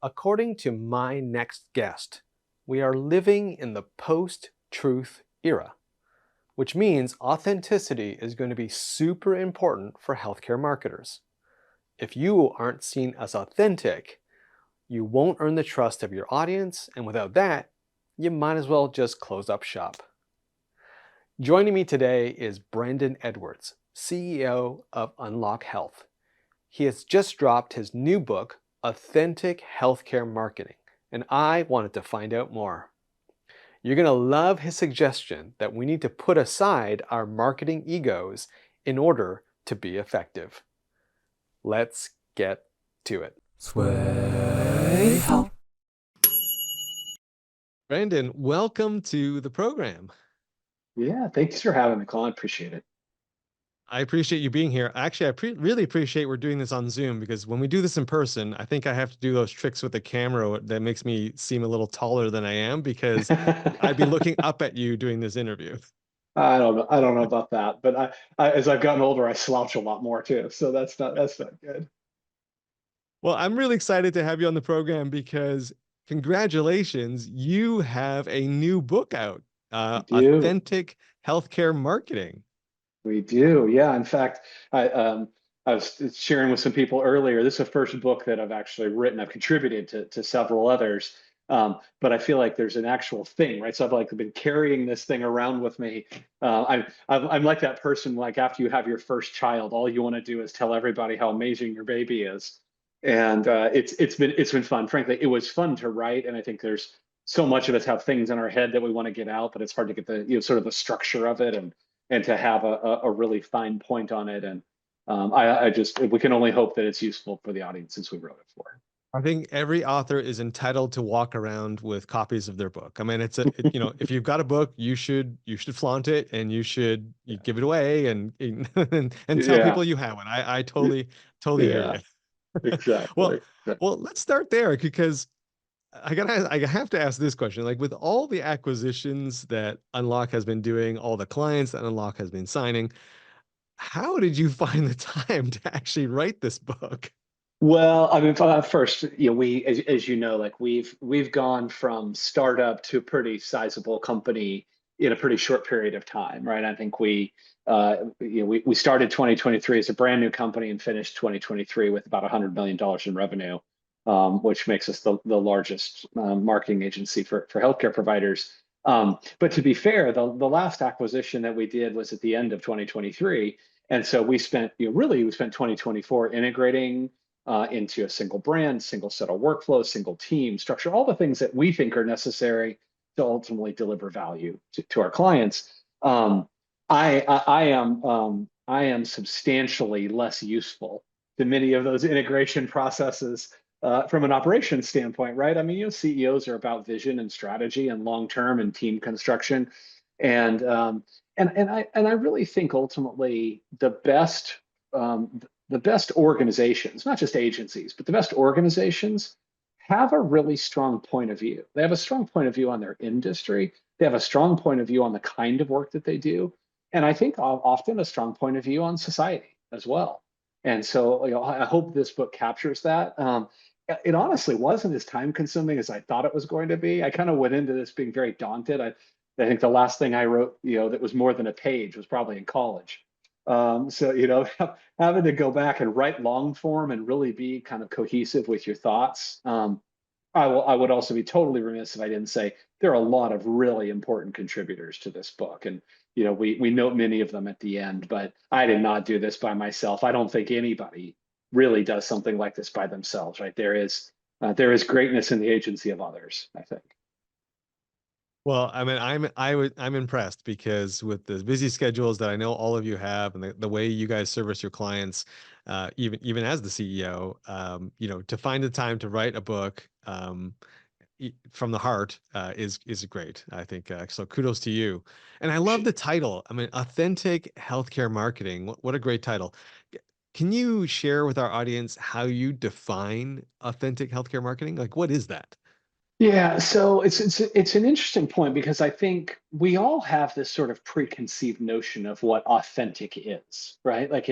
According to my next guest, we are living in the post-truth era, which means authenticity is going to be super important for healthcare marketers. If you aren't seen as authentic, you won't earn the trust of your audience, and without that, you might as well just close up shop. Joining me today is Brandon Edwards, CEO of Unlock Health. He has just dropped his new book, Authentic Healthcare Marketing, and I wanted to find out more. You're going to love his suggestion that we need to put aside our marketing egos in order to be effective. Let's get to it. Swaay.Health. Brandon, welcome to the program. Yeah, thanks for having me, Colin. Appreciate it. I appreciate you being here. Actually, really appreciate we're doing this on Zoom, because when we do this in person, I think I have to do those tricks with the camera that makes me seem a little taller than I am, because I'd be looking up at you doing this interview. I don't know. I don't know about that, but as I've gotten older, I slouch a lot more too. So that's not good. Well, I'm really excited to have you on the program because congratulations, you have a new book out, We do. Authentic Healthcare Marketing. We do. Yeah. In fact, I was sharing with some people earlier. This is the first book that I've actually written. I've contributed to several others, but I feel like there's an actual thing, right? So I've like been carrying this thing around with me. I'm like that person. Like after you have your first child, all you want to do is tell everybody how amazing your baby is, and it's been fun. Frankly, it was fun to write, and I think there's so much of us have things in our head that we want to get out, but it's hard to get the sort of the structure of it and to have a really fine point on it. And we can only hope that it's useful for the audiences we wrote it for. I think every author is entitled to walk around with copies of their book. I mean, if you've got a book, you should flaunt it, and you give it away and and tell people you have one. I totally hear you. Exactly. Well, let's start there, because I have to ask this question. Like, with all the acquisitions that Unlock has been doing, all the clients that Unlock has been signing, how did you find the time to actually write this book? Well, I mean, first, as you know, like we've gone from startup to a pretty sizable company in a pretty short period of time, right? I think we started 2023 as a brand new company and finished 2023 with about $100 million in revenue, which makes us the largest marketing agency for healthcare providers. But to be fair, the last acquisition that we did was at the end of 2023, and so we spent 2024 integrating into a single brand, single set of workflows, single team structure, all the things that we think are necessary to ultimately deliver value to our clients. I am substantially less useful to many of those integration processes from an operations standpoint, right? I mean, CEOs are about vision and strategy and long term and team construction, and I really think ultimately the best organizations, not just agencies, but the best organizations have a really strong point of view. They have a strong point of view on their industry. They have a strong point of view on the kind of work that they do. And I think often a strong point of view on society as well. And so, I hope this book captures that. It honestly wasn't as time consuming as I thought it was going to be. I kind of went into this being very daunted. I think the last thing I wrote, that was more than a page was probably in college. So, having to go back and write long form and really be kind of cohesive with your thoughts. I would also be totally remiss if I didn't say there are a lot of really important contributors to this book. And, we note many of them at the end, but I did not do this by myself. I don't think anybody really does something like this by themselves, right? There is greatness in the agency of others, I think. Well, I mean, I'm impressed, because with the busy schedules that I know all of you have, and the way you guys service your clients, even as the CEO, to find the time to write a book from the heart is great, I think. So kudos to you. And I love the title. I mean, Authentic Healthcare Marketing. What a great title. Can you share with our audience how you define authentic healthcare marketing? Like, what is that? Yeah, so it's an interesting point because I think we all have this sort of preconceived notion of what authentic is, right? Like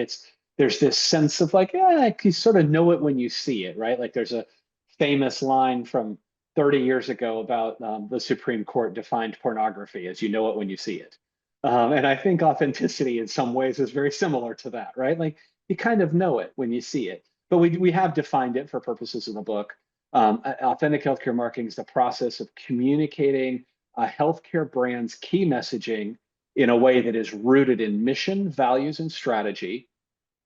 there's this sense of like, yeah, like you sort of know it when you see it, right? Like there's a famous line from 30 years ago about the Supreme Court defined pornography as you know it when you see it. And I think authenticity in some ways is very similar to that, right? Like you kind of know it when you see it, but we have defined it for purposes of the book. Authentic healthcare marketing is the process of communicating a healthcare brand's key messaging in a way that is rooted in mission, values, and strategy,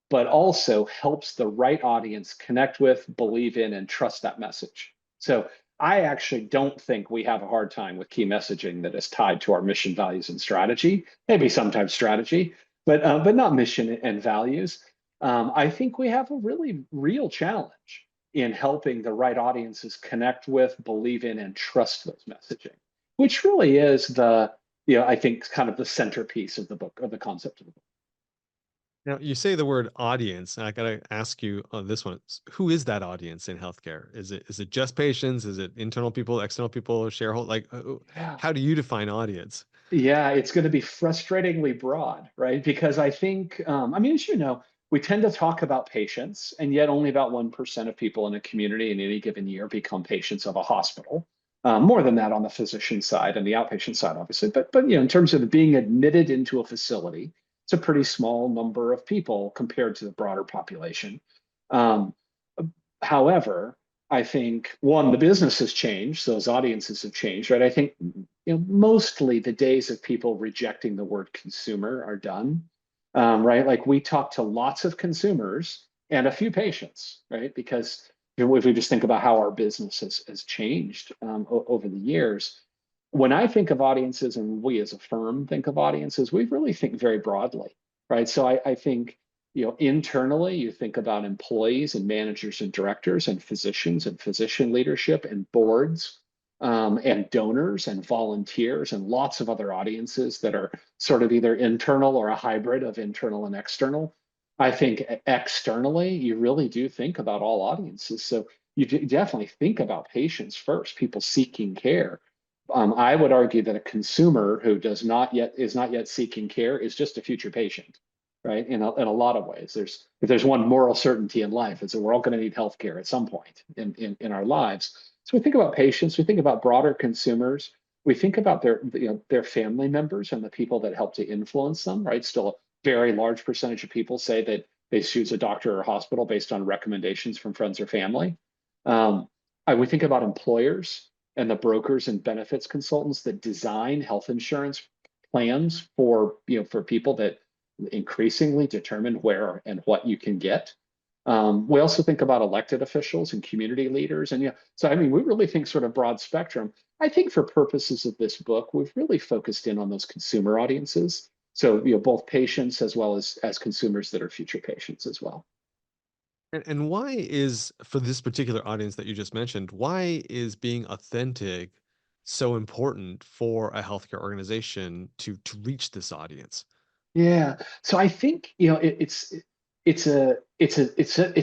but also helps the right audience connect with, believe in, and trust that message. So I actually don't think we have a hard time with key messaging that is tied to our mission, values, and strategy. Maybe sometimes strategy, but not mission and values. I think we have a really real challenge in helping the right audiences connect with, believe in, and trust those messaging, which really is I think kind of the centerpiece of the book, of the concept of the book. Now, you say the word audience, and I gotta ask you on this one, who is that audience in healthcare? Is it just patients? Is it internal people, external people, shareholders? Like, Yeah. how do you define audience? Yeah, it's going to be frustratingly broad, right? Because I think, I mean, as you know, we tend to talk about patients, and yet only about 1% of people in a community in any given year become patients of a hospital. More than that on the physician side and the outpatient side, obviously. But in terms of being admitted into a facility, it's a pretty small number of people compared to the broader population. Um, However, I think one, the business has changed, so those audiences have changed, right? I think mostly the days of people rejecting the word consumer are done, right? Like we talk to lots of consumers and a few patients, right? Because if we just think about how our business has changed over the years, when I think of audiences and we as a firm think of audiences, we really think very broadly, right? So I think internally, you think about employees and managers and directors and physicians and physician leadership and boards and donors and volunteers and lots of other audiences that are sort of either internal or a hybrid of internal and external. I think externally, you really do think about all audiences. So you definitely think about patients first, people seeking care. I would argue that a consumer who is not yet seeking care is just a future patient, right? In a lot of ways, if there's one moral certainty in life, it's that we're all going to need healthcare at some point in our lives. So we think about patients, we think about broader consumers, we think about their family members and the people that help to influence them, right? Still a very large percentage of people say that they choose a doctor or hospital based on recommendations from friends or family. Um, we think about employers and the brokers and benefits consultants that design health insurance plans for people that increasingly determine where and what you can get. We also think about elected officials and community leaders. And so I mean, we really think sort of broad spectrum. I think for purposes of this book, we've really focused in on those consumer audiences. So both patients as well as consumers that are future patients as well. And why is, for this particular audience that you just mentioned, why is being authentic so important for a healthcare organization to reach this audience? Yeah. So I think it's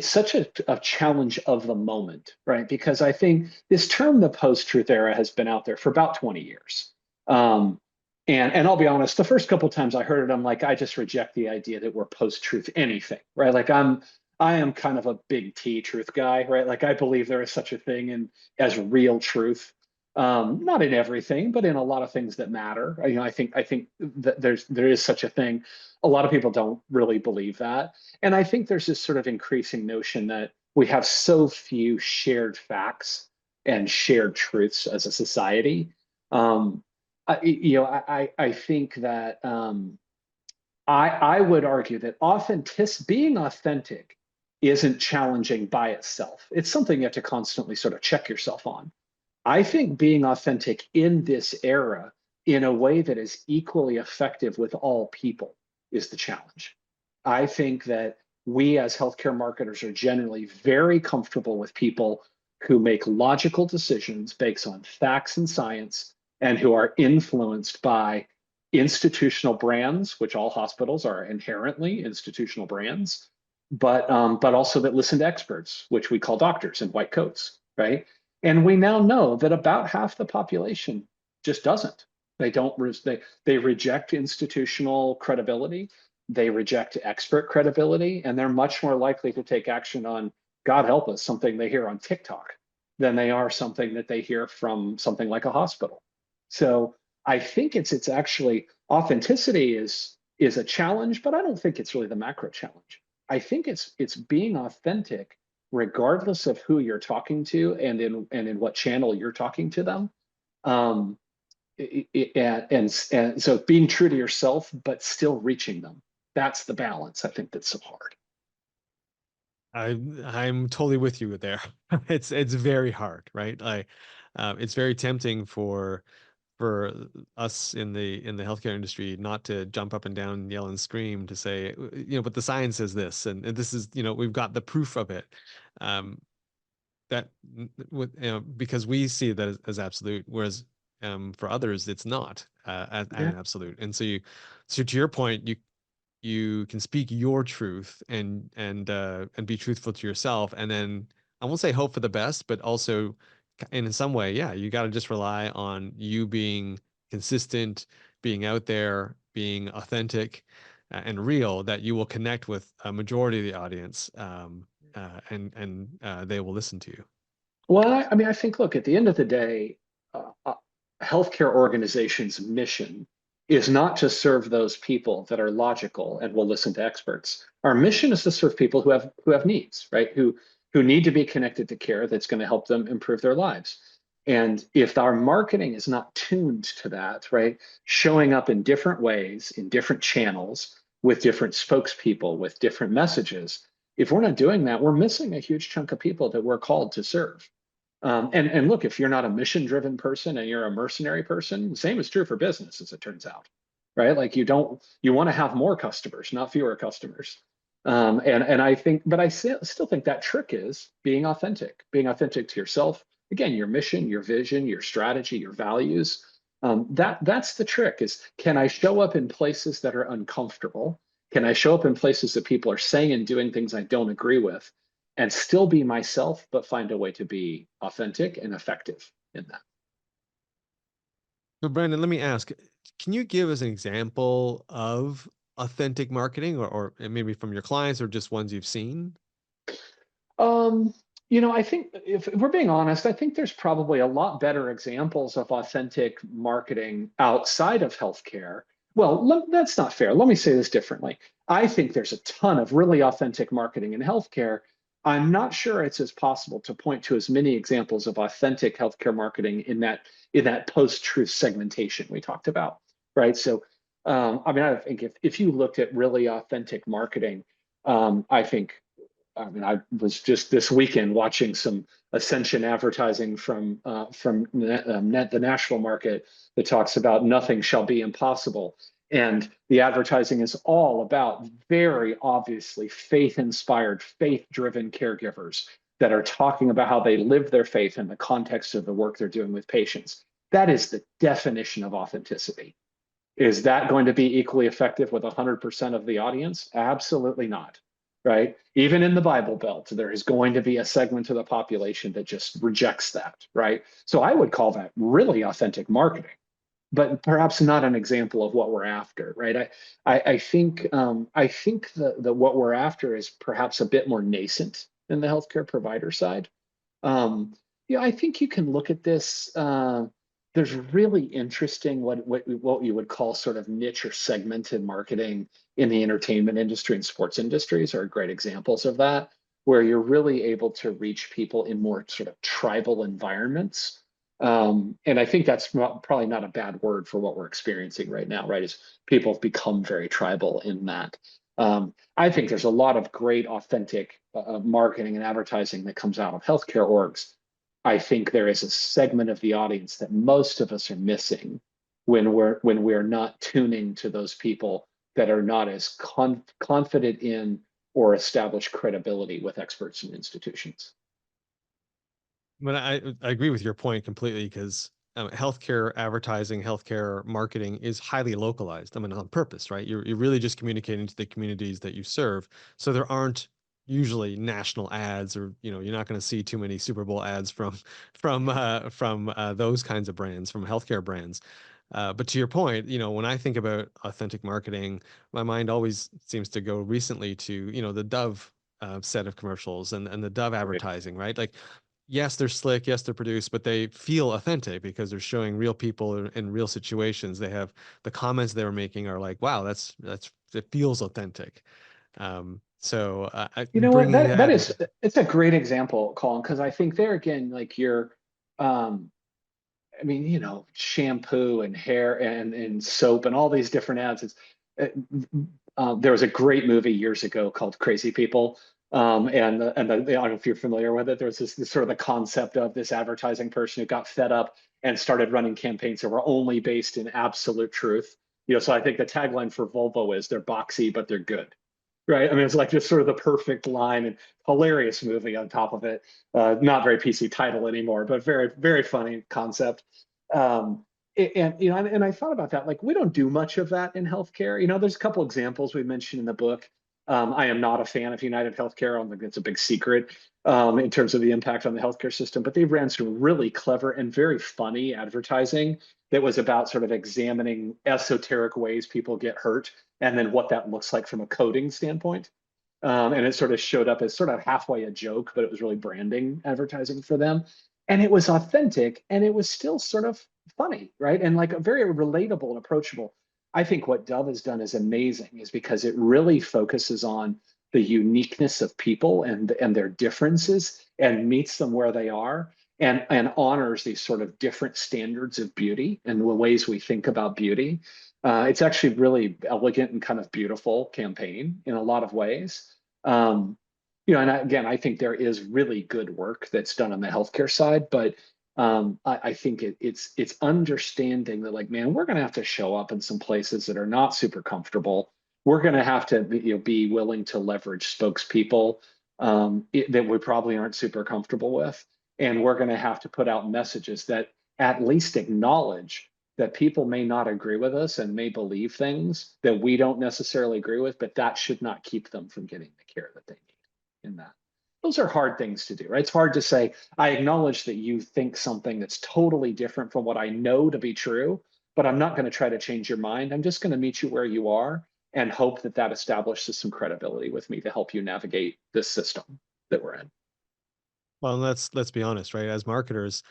such a challenge of the moment, right? Because I think this term, the post-truth era, has been out there for about 20 years. Um, and I'll be honest, the first couple of times I heard it, I'm like, I just reject the idea that we're post-truth anything, right? Like I am kind of a big T truth guy, right? Like I believe there is such a thing as real truth. Not in everything, but in a lot of things that matter. I think that there is such a thing. A lot of people don't really believe that, and I think there's this sort of increasing notion that we have so few shared facts and shared truths as a society. I think that I would argue that being authentic isn't challenging by itself. It's something you have to constantly sort of check yourself on. I think being authentic in this era in a way that is equally effective with all people is the challenge. I think that we as healthcare marketers are generally very comfortable with people who make logical decisions based on facts and science and who are influenced by institutional brands, which all hospitals are inherently institutional brands, but also that listen to experts, which we call doctors in white coats, right? And we now know that about half the population just doesn't. They don't. They reject institutional credibility. They reject expert credibility, and they're much more likely to take action on, God help us, something they hear on TikTok, than they are something that they hear from something like a hospital. So I think it's actually authenticity is a challenge, but I don't think it's really the macro challenge. I think it's being authentic regardless of who you're talking to and in what channel you're talking to them. Um, and so being true to yourself, but still reaching them. That's the balance I think that's so hard. I'm totally with you there. It's very hard, right? It's very tempting for us in the healthcare industry not to jump up and down, yell and scream to say, but the science says this, and this is, we've got the proof of it. Um, that with because we see that as absolute, whereas for others it's not Yeah. an absolute. And so to your point, you can speak your truth and be truthful to yourself, and then I won't say hope for the best, but also in some way, yeah, you got to just rely on you being consistent, being out there, being authentic and real, that you will connect with a majority of the audience, and they will listen to you. Well, I mean, I think, look, at the end of the day, healthcare organizations' mission is not to serve those people that are logical and will listen to experts. Our mission is to serve people who have needs, right? Who need to be connected to care that's going to help them improve their lives. And if our marketing is not tuned to that, right, showing up in different ways, in different channels, with different spokespeople, with different messages, if we're not doing that, we're missing a huge chunk of people that we're called to serve. And look, if you're not a mission driven person and you're a mercenary person, the same is true for business, as it turns out, right? Like you want to have more customers, not fewer customers. And I think, but I still think that trick is being authentic to yourself. Again, your mission, your vision, your strategy, your values. That's the trick is, can I show up in places that are uncomfortable? Can I show up in places that people are saying and doing things I don't agree with, and still be myself, but find a way to be authentic and effective in that? So, Brandon, let me ask, can you give us an example of authentic marketing, or maybe from your clients or just ones you've seen? Um, I think if we're being honest, I think there's probably a lot better examples of authentic marketing outside of healthcare. Well, that's not fair. Let me say this differently. I think there's a ton of really authentic marketing in healthcare. I'm not sure it's as possible to point to as many examples of authentic healthcare marketing in that post-truth segmentation we talked about, right? So, I mean, I think if you looked at really authentic marketing, I think I mean, I was just this weekend watching some Ascension advertising from the Nashville market that talks about nothing shall be impossible, and the advertising is all about very obviously faith-inspired, faith-driven caregivers that are talking about how they live their faith in the context of the work they're doing with patients. That is the definition of authenticity. Is that going to be equally effective with 100% of the audience? Absolutely not. Right? Even in the Bible Belt, there is going to be a segment of the population that just rejects that. Right? So I would call that really authentic marketing, but perhaps not an example of what we're after. Right? I think the what we're after is perhaps a bit more nascent in the healthcare provider side. um, I think you can look at this. There's really interesting what you would call sort of niche or segmented marketing in the entertainment industry and sports industries are great examples of that, where you're really able to reach people in more sort of tribal environments. And I think that's probably not a bad word for what we're experiencing right now, right? Is people have become very tribal in that. I think there's a lot of great, authentic marketing and advertising that comes out of healthcare orgs. I think there is a segment of the audience that most of us are missing when we're not tuning to those people that are not as confident in or establish credibility with experts and institutions. But I agree with your point completely, because healthcare advertising, healthcare marketing is highly localized. I mean, on purpose, right? You're really just communicating to the communities that you serve. So there aren't usually national ads, or you're not going to see too many Super Bowl ads from those kinds of brands, from healthcare brands. But to your point, when I think about authentic marketing, my mind always seems to go recently to the Dove set of commercials and the Dove Right. advertising, right? Like yes, they're slick, yes, they're produced, but they feel authentic because they're showing real people in real situations. They have the comments they were making are like, wow, that's it feels authentic. You know what? Bringing That that is into it's a great example, Colin, because I think there again, like um, I mean, shampoo and hair and soap and all these different ads. Uh, there was a great movie years ago called Crazy People. I don't know if you're familiar with it. There was this sort of the concept of this advertising person who got fed up and started running campaigns that were only based in absolute truth. So I think the tagline for Volvo is they're boxy, but they're good. Right. I mean, it's like just sort of the perfect line and hilarious movie on top of it. Not very PC title anymore, but very, very funny concept. Um, and I thought about that. Like, we don't do much of that in healthcare. There's a couple examples we mentioned in the book. I am not a fan of United Healthcare. I don't think it's a big secret in terms of the impact on the healthcare system. But they ran some really clever and very funny advertising that was about sort of examining esoteric ways people get hurt and then what that looks like from a coding standpoint. And it sort of showed up as sort of halfway a joke, but it was really branding advertising for them. And it was authentic and it was still sort of funny, right? And like very relatable and approachable. I think what Dove has done is amazing, is because it really focuses on the uniqueness of people and their differences and meets them where they are and honors these sort of different standards of beauty and the ways we think about beauty. It's actually really elegant and kind of beautiful campaign in a lot of ways. Um, and again, I think there is really good work that's done on the healthcare side, but I think it's understanding that, like, man, we're going to have to show up in some places that are not super comfortable. We're going to have to be willing to leverage spokespeople that we probably aren't super comfortable with, and we're going to have to put out messages that at least acknowledge that people may not agree with us and may believe things that we don't necessarily agree with, but that should not keep them from getting the care that they need in that. Those are hard things to do, right? It's hard to say, I acknowledge that you think something that's totally different from what I know to be true, but I'm not going to try to change your mind. I'm just going to meet you where you are and hope that that establishes some credibility with me to help you navigate this system that we're in. well, let's be honest, right? As marketers,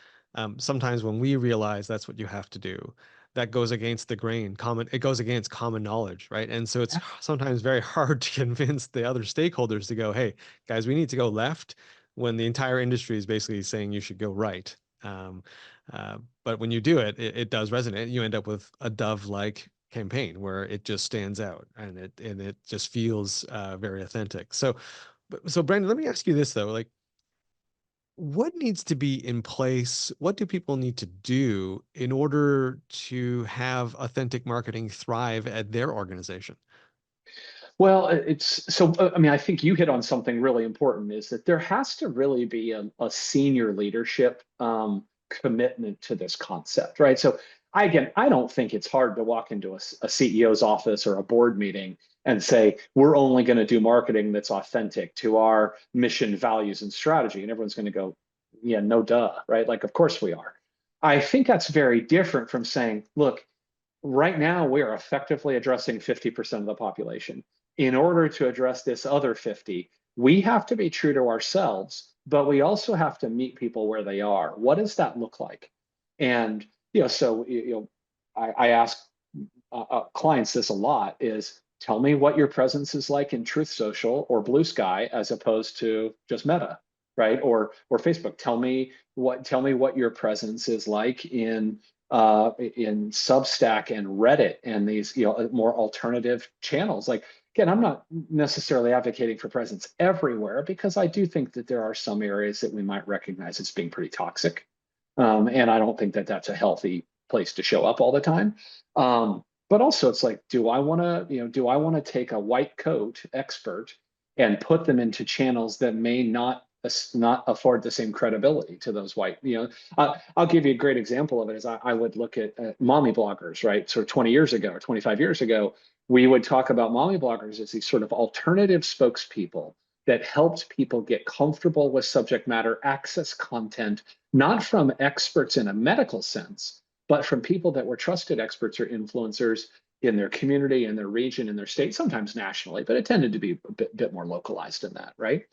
sometimes when we realize that's what you have to do, that goes against the grain. It goes against common knowledge, right? And so it's sometimes very hard to convince the other stakeholders to go, "Hey, guys, we need to go left," when the entire industry is basically saying you should go right. Um, but when you do it, it does resonate. You end up with a Dove-like campaign where it just stands out and it just feels very authentic. So Brandon, let me ask you this though, like what needs to be in place? What do people need to do in order to have authentic marketing thrive at their organization? Well, it's so, I mean, I think you hit on something really important, is that there has to really be a senior leadership commitment to this concept, right? So again, I don't think it's hard to walk into a CEO's office or a board meeting and say, we're only going to do marketing that's authentic to our mission, values, and strategy. And everyone's going to go, yeah, no duh, right? Like, of course we are. I think that's very different from saying, look, right now we are effectively addressing 50% of the population. In order to address this other 50, we have to be true to ourselves, but we also have to meet people where they are. What does that look like? And so I ask clients this a lot: is tell me what your presence is like in Truth Social or Blue Sky as opposed to just Meta, right? Or Facebook. Tell me what your presence is like in Substack and Reddit and these more alternative channels. Like, again, I'm not necessarily advocating for presence everywhere, because I do think that there are some areas that we might recognize as being pretty toxic, and I don't think that that's a healthy place to show up all the time. But also, it's like, do I want to take a white coat expert and put them into channels that may not afford the same credibility to those white, I'll give you a great example of it. Is I would look at mommy bloggers, right? So 20 years ago or 25 years ago, we would talk about mommy bloggers as these sort of alternative spokespeople that helped people get comfortable with subject matter, access content, not from experts in a medical sense, but from people that were trusted experts or influencers in their community, in their region, in their state, sometimes nationally, but it tended to be a bit more localized than that, right?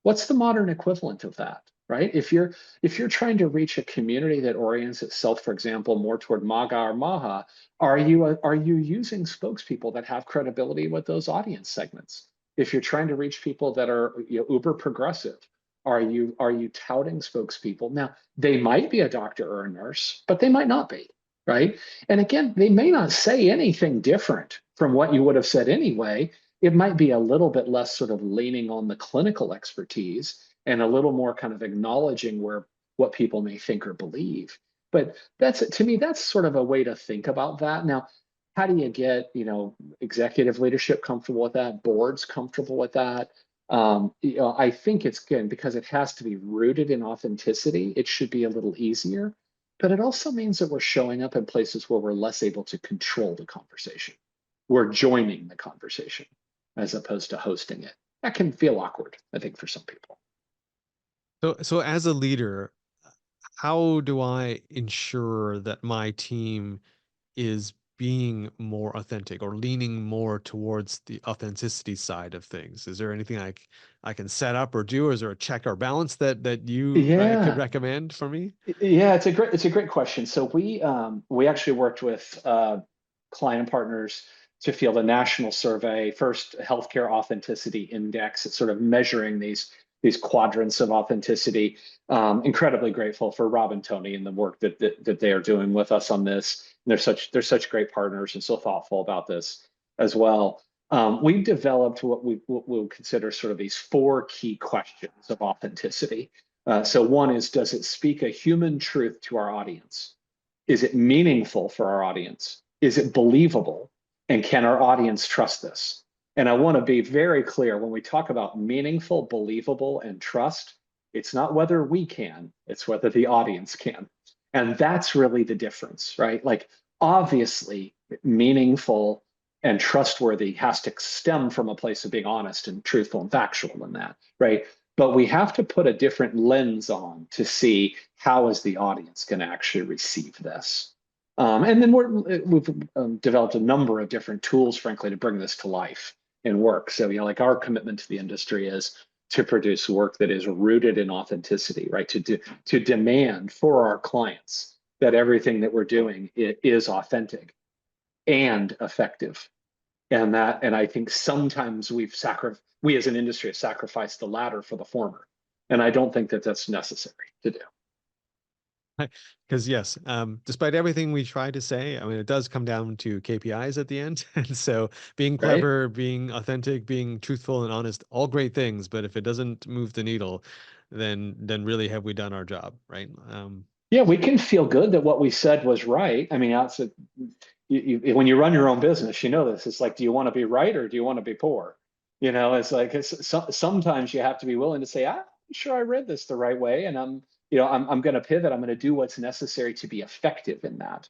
What's the modern equivalent of that? right? If you're trying to reach a community that orients itself, for example, more toward MAGA or MAHA, are you using spokespeople that have credibility with those audience segments? If you're trying to reach people that are, uber progressive, are you touting spokespeople? Now, they might be a doctor or a nurse, but they might not be, right? And again, they may not say anything different from what you would have said anyway. It might be a little bit less sort of leaning on the clinical expertise and a little more kind of acknowledging where what people may think or believe. But that's, to me, that's sort of a way to think about that. Now, how do you get, executive leadership comfortable with that, boards comfortable with that? I think it's good because it has to be rooted in authenticity. It should be a little easier, but it also means that we're showing up in places where we're less able to control the conversation. We're joining the conversation as opposed to hosting it. That can feel awkward, I think, for some people. So as a leader, how do I ensure that my team is being more authentic or leaning more towards the authenticity side of things? Is there anything I can set up or do, or is there a check or balance that you could Yeah, recommend for me? yeah, it's a great question. So we actually worked with client and partners to field a national survey, first healthcare authenticity index. It's sort of measuring these quadrants of authenticity. Incredibly grateful for Rob and Tony and the work that they are doing with us on this. And they're such great partners and so thoughtful about this as well. We've developed what we'll consider sort of these four key questions of authenticity. So one is, does it speak a human truth to our audience? Is it meaningful for our audience? Is it believable? And can our audience trust this? And I want to be very clear when we talk about meaningful, believable, and trust, it's not whether we can, it's whether the audience can. And that's really the difference, right? Like, obviously, meaningful and trustworthy has to stem from a place of being honest and truthful and factual in that, right? But we have to put a different lens on to see how is the audience going to actually receive this. And then we've developed a number of different tools, frankly, to bring this to life in work. So, like our commitment to the industry is to produce work that is rooted in authenticity, right? To demand for our clients that everything that we're doing is authentic and effective. And I think sometimes we as an industry have sacrificed the latter for the former. And I don't think that that's necessary to do. Because yes, despite everything we try to say, I mean, it does come down to KPIs at the end. And so being Right? clever, being authentic, being truthful and honest, all great things. But if it doesn't move the needle, then really have we done our job, right? Yeah, we can feel good that what we said was right. I mean, when you run your own business, you know this. It's like, do you want to be right or do you want to be poor? It's like sometimes you have to be willing to say, I'm sure I read this the right way, and I'm going to pivot. I'm going to do what's necessary to be effective in that.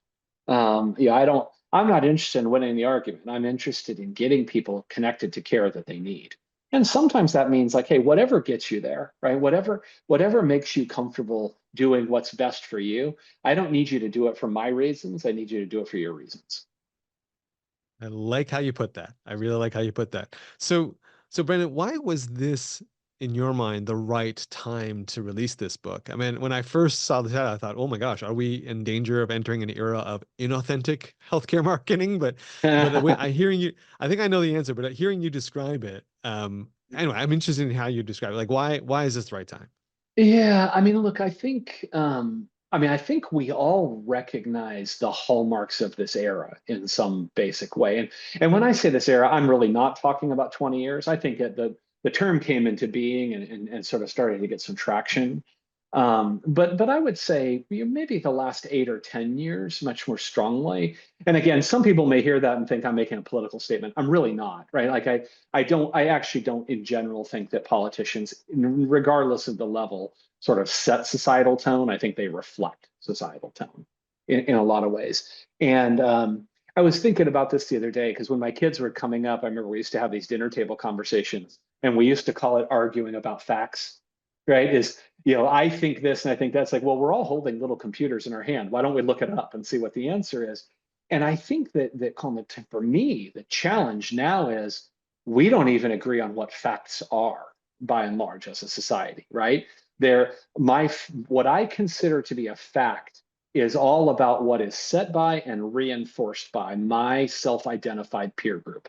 I'm not interested in winning the argument. I'm interested in getting people connected to care that they need. And sometimes that means like, hey, whatever gets you there, right? Whatever makes you comfortable doing what's best for you. I don't need you to do it for my reasons. I need you to do it for your reasons. I like how you put that. I really like how you put that. So Brandon, why was this in your mind the right time to release this book? I mean, when I first saw the title, I thought, oh my gosh, are we in danger of entering an era of inauthentic healthcare marketing? But the way I hearing you, I think I know the answer, but hearing you describe it, anyway, I'm interested in how you describe it. Like, why is this the right time? Yeah, I mean, look, I think we all recognize the hallmarks of this era in some basic way. And when I say this era, I'm really not talking about 20 years. I think that the term came into being and sort of started to get some traction. But I would say maybe the last 8 or 10 years much more strongly. And again, some people may hear that and think I'm making a political statement. I'm really not, right? Like I actually don't in general think that politicians, regardless of the level, sort of set societal tone. I think they reflect societal tone in a lot of ways. And I was thinking about this the other day because when my kids were coming up, I remember we used to have these dinner table conversations and we used to call it arguing about facts, right? I think this and I think that's like, well, we're all holding little computers in our hand. Why don't we look it up and see what the answer is? And I think that Colin, for me, the challenge now is we don't even agree on what facts are by and large as a society, right? What I consider to be a fact is all about what is set by and reinforced by my self-identified peer group.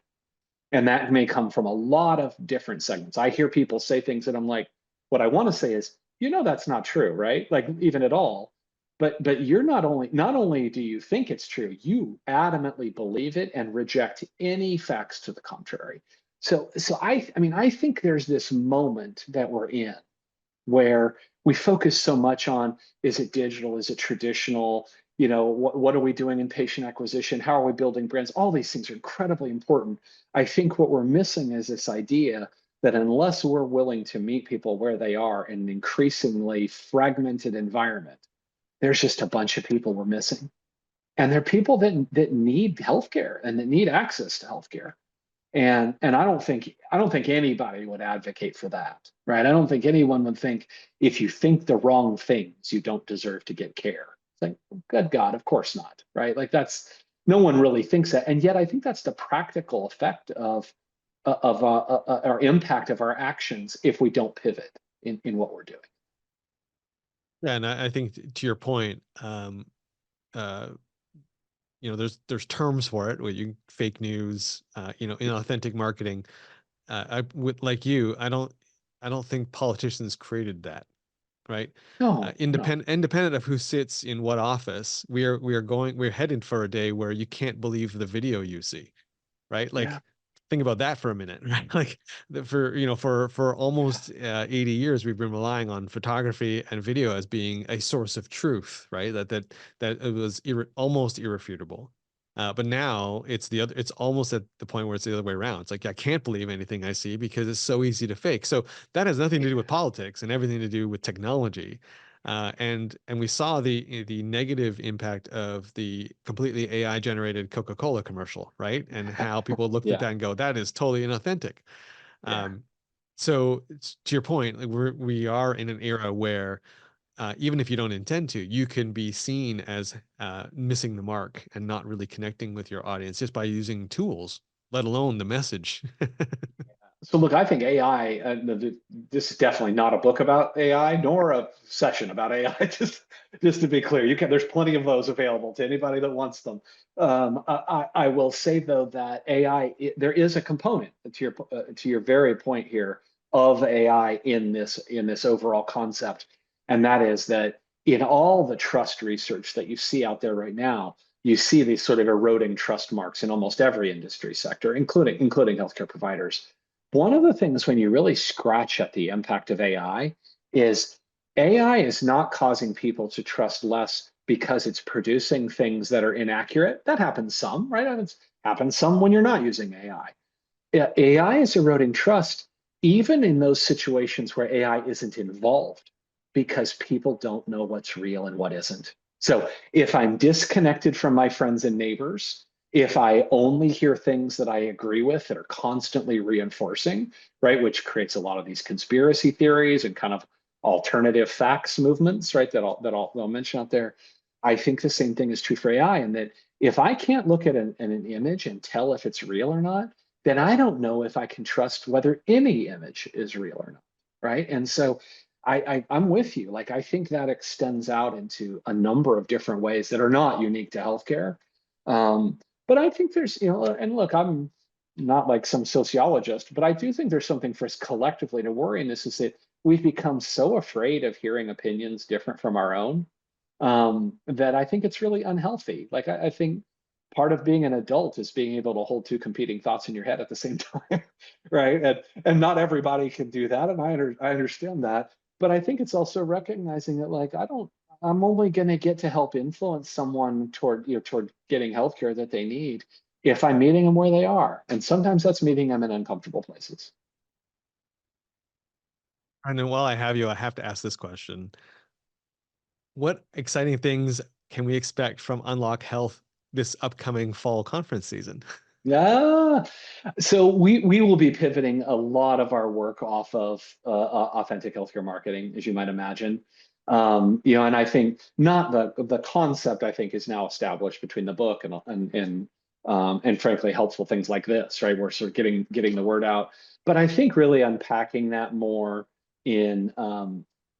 And that may come from a lot of different segments. I hear people say things that I'm like, what I want to say is, that's not true, right? Like even at all. But you're not only do you think it's true, you adamantly believe it and reject any facts to the contrary. So I think there's this moment that we're in where we focus so much on, is it digital, is it traditional, what are we doing in patient acquisition, how are we building brands? All these things are incredibly important. I think what we're missing is this idea that unless we're willing to meet people where they are in an increasingly fragmented environment, there's just a bunch of people we're missing. And they're people that need healthcare and that need access to healthcare. And I don't think anybody would advocate for that, right? I don't think anyone would think, if you think the wrong things, you don't deserve to get care. It's like, good God, of course not, right? Like no one really thinks that. And yet I think that's the practical effect of our impact of our actions if we don't pivot in what we're doing. Yeah, and I think to your point, uh, there's terms for it, where fake news, inauthentic marketing. Like you, I don't think politicians created that, right? No, no. Independent of who sits in what office, we're headed for a day where you can't believe the video you see, right? Yeah. Like, think about that for a minute, right? Like, for almost 80 years, we've been relying on photography and video as being a source of truth, right? That it was almost irrefutable. But now it's almost at the point where it's the other way around. It's like, I can't believe anything I see because it's so easy to fake. So that has nothing to do with politics and everything to do with technology. And we saw the negative impact of the completely AI generated Coca-Cola commercial, right? And how people looked at Yeah. that and go, that is totally inauthentic. Yeah. So to your point, like, we are in an era where, even if you don't intend to, you can be seen as missing the mark and not really connecting with your audience just by using tools, let alone the message. So look, I think AI, this is definitely not a book about AI, nor a session about AI. Just to be clear, there's plenty of those available to anybody that wants them. I will say though that AI, there is a component to your very point here of AI in this overall concept, and that is that in all the trust research that you see out there right now, you see these sort of eroding trust marks in almost every industry sector, including healthcare providers. One of the things when you really scratch at the impact of is AI is not causing people to trust less because it's producing things that are inaccurate. That happens some, right? It happens some when you're not using AI. AI is eroding trust even in those situations where AI isn't involved because people don't know what's real and what isn't. So if I'm disconnected from my friends and neighbors, if I only hear things that I agree with that are constantly reinforcing, right, which creates a lot of these conspiracy theories and kind of alternative facts movements, right, that I'll mention out there. I think the same thing is true for AI, and that if I can't look at an image and tell if it's real or not, then I don't know if I can trust whether any image is real or not, right? And so I'm with you. Like, I think that extends out into a number of different ways that are not unique to healthcare. But I think there's, and look, I'm not like some sociologist, but I do think there's something for us collectively to worry in this, is that we've become so afraid of hearing opinions different from our own, that I think it's really unhealthy. Like, I think part of being an adult is being able to hold two competing thoughts in your head at the same time, right? And not everybody can do that, and I understand that. But I think it's also recognizing that, like, I'm only going to get to help influence someone toward getting healthcare that they need if I'm meeting them where they are, and sometimes that's meeting them in uncomfortable places. And then, while I have you, I have to ask this question. What exciting things can we expect from Unlock Health this upcoming fall conference season? Yeah. So we will be pivoting a lot of our work off of authentic healthcare marketing, as you might imagine. And I think not the concept, I think, is now established between the book and frankly helpful things like this, right? We're sort of getting the word out. But I think really unpacking that more in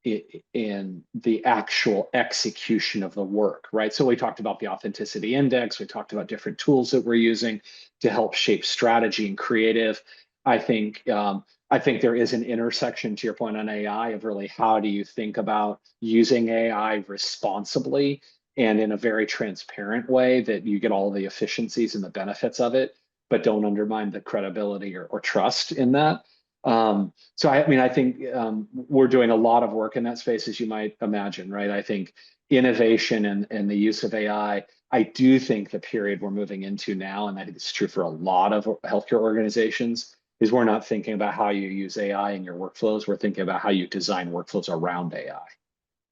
in the actual execution of the work, right? So we talked about the authenticity index. We talked about different tools that we're using to help shape strategy and creative. I think I think there is an intersection, to your point on AI, of really how do you think about using AI responsibly and in a very transparent way that you get all the efficiencies and the benefits of it, but don't undermine the credibility or trust in that. So I mean, I think we're doing a lot of work in that space, as you might imagine, right? I think innovation and the use of AI, I do think the period we're moving into now, and I think it's true for a lot of healthcare organizations, is we're not thinking about how you use AI in your workflows. We're thinking about how you design workflows around AI.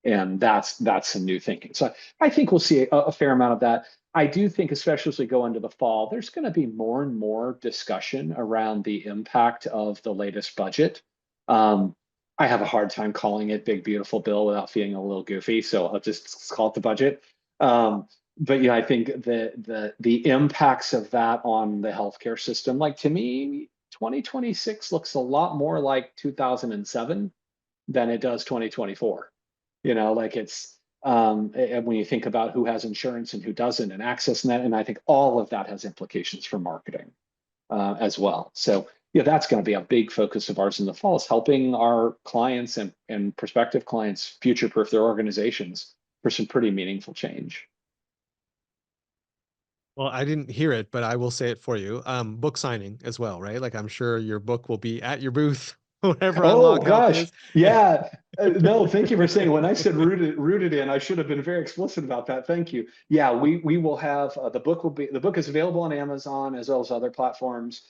And that's some new thinking. So I think we'll see a fair amount of that. I do think, especially as we go into the fall, there's going to be more and more discussion around the impact of the latest budget. I have a hard time calling it big, beautiful bill without feeling a little goofy, so I'll just call it the budget. But yeah, I think the impacts of that on the healthcare system, like to me, 2026 looks a lot more like 2007 than it does 2024. Like it's and when you think about who has insurance and who doesn't and access net, and I think all of that has implications for marketing as well. So yeah, that's going to be a big focus of ours in the fall, is helping our clients and prospective clients future-proof their organizations for some pretty meaningful change. Well, I didn't hear it, but I will say it for you. Book signing as well, right? Like I'm sure your book will be at your booth wherever Oh Unlock Health gosh, is. yeah. No, thank you for saying. When I said rooted in, I should have been very explicit about that. Thank you. Yeah, we will have the book is available on Amazon as well as other platforms.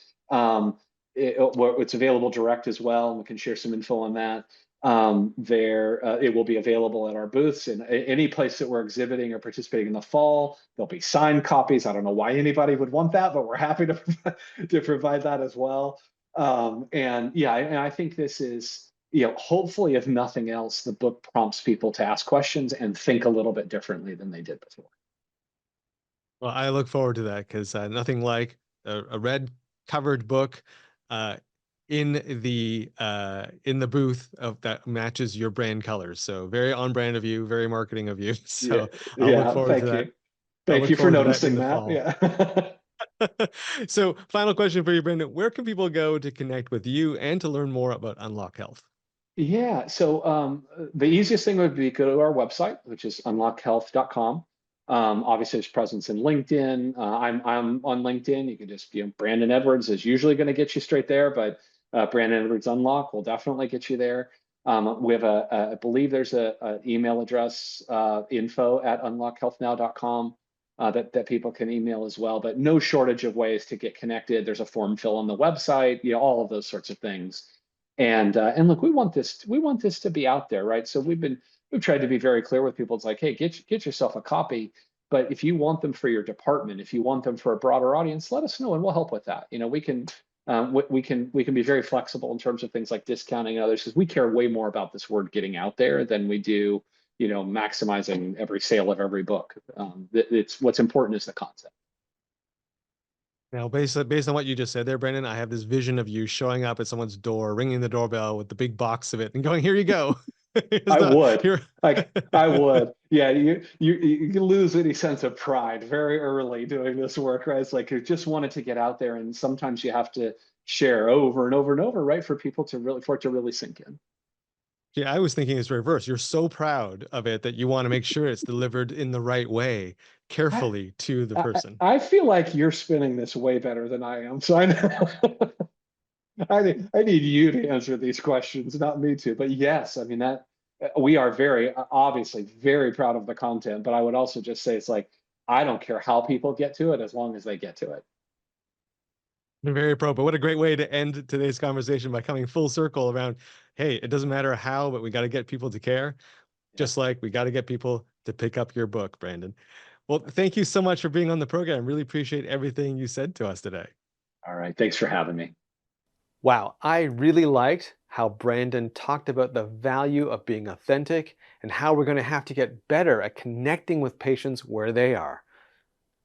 It's available direct as well, and we can share some info on that. It will be available at our booths and any place that we're exhibiting or participating in the fall. There'll be signed copies. I don't know why anybody would want that, but we're happy to provide that as well. And yeah, and I think this is, hopefully, if nothing else, the book prompts people to ask questions and think a little bit differently than they did before. Well, I look forward to that because nothing like a red covered book uh, in the booth of that matches your brand colors. So very on brand of you, very marketing of you. Yeah, So I'll look yeah. forward to Thank that. you. I'll Thank look you for forward to that in noticing the that. fall. Yeah. So final question for you, Brendan. Where can people go to connect with you and to learn more about Unlock Health? Yeah. So the easiest thing would be go to our website, which is unlockhealth.com. Obviously, there's presence in LinkedIn. I'm on LinkedIn. You can just, Brandon Edwards is usually going to get you straight there, but Brandon Edwards Unlock will definitely get you there. We have I believe there's an email address, info@unlockhealthnow.com, that people can email as well. But no shortage of ways to get connected. There's a form fill on the website, all of those sorts of things. And look, we want this to be out there, right? So we've tried to be very clear with people. It's like, hey, get yourself a copy. But if you want them for your department, if you want them for a broader audience, let us know and we'll help with that. We can be very flexible in terms of things like discounting and others, because we care way more about this word getting out there than we do, maximizing every sale of every book. It's what's important is the concept. Now, based on what you just said there, Brendan, I have this vision of you showing up at someone's door, ringing the doorbell with the big box of it, and going, "Here you go." I would. Here. I would. Yeah, you lose any sense of pride very early doing this work, right? It's like you just wanted to get out there, and sometimes you have to share over and over and over, right, for it to really sink in. Yeah, I was thinking it's reverse. You're so proud of it that you want to make sure it's delivered in the right way, I, carefully to the person. I feel like you're spinning this way better than I am, so I know. I need you to answer these questions, not me to. But yes, I mean that we are very obviously very proud of the content. But I would also just say it's like I don't care how people get to it as long as they get to it. You're very pro, but what a great way to end today's conversation by coming full circle around, hey, it doesn't matter how, but we got to get people to care, Yeah. just like we got to get people to pick up your book, Brandon. Well, thank you so much for being on the program. Really appreciate everything you said to us today. All right. Thanks for having me. Wow, I really liked how Brandon talked about the value of being authentic and how we're going to have to get better at connecting with patients where they are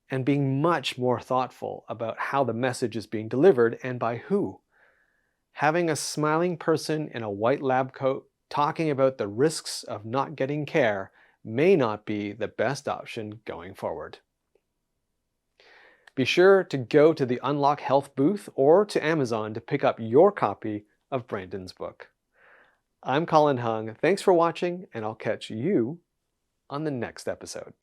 and being much more thoughtful about how the message is being delivered and by who. Having a smiling person in a white lab coat talking about the risks of not getting care may not be the best option going forward. Be sure to go to the Unlock Health booth or to Amazon to pick up your copy of Brandon's book. I'm Colin Hung. Thanks for watching, and I'll catch you on the next episode.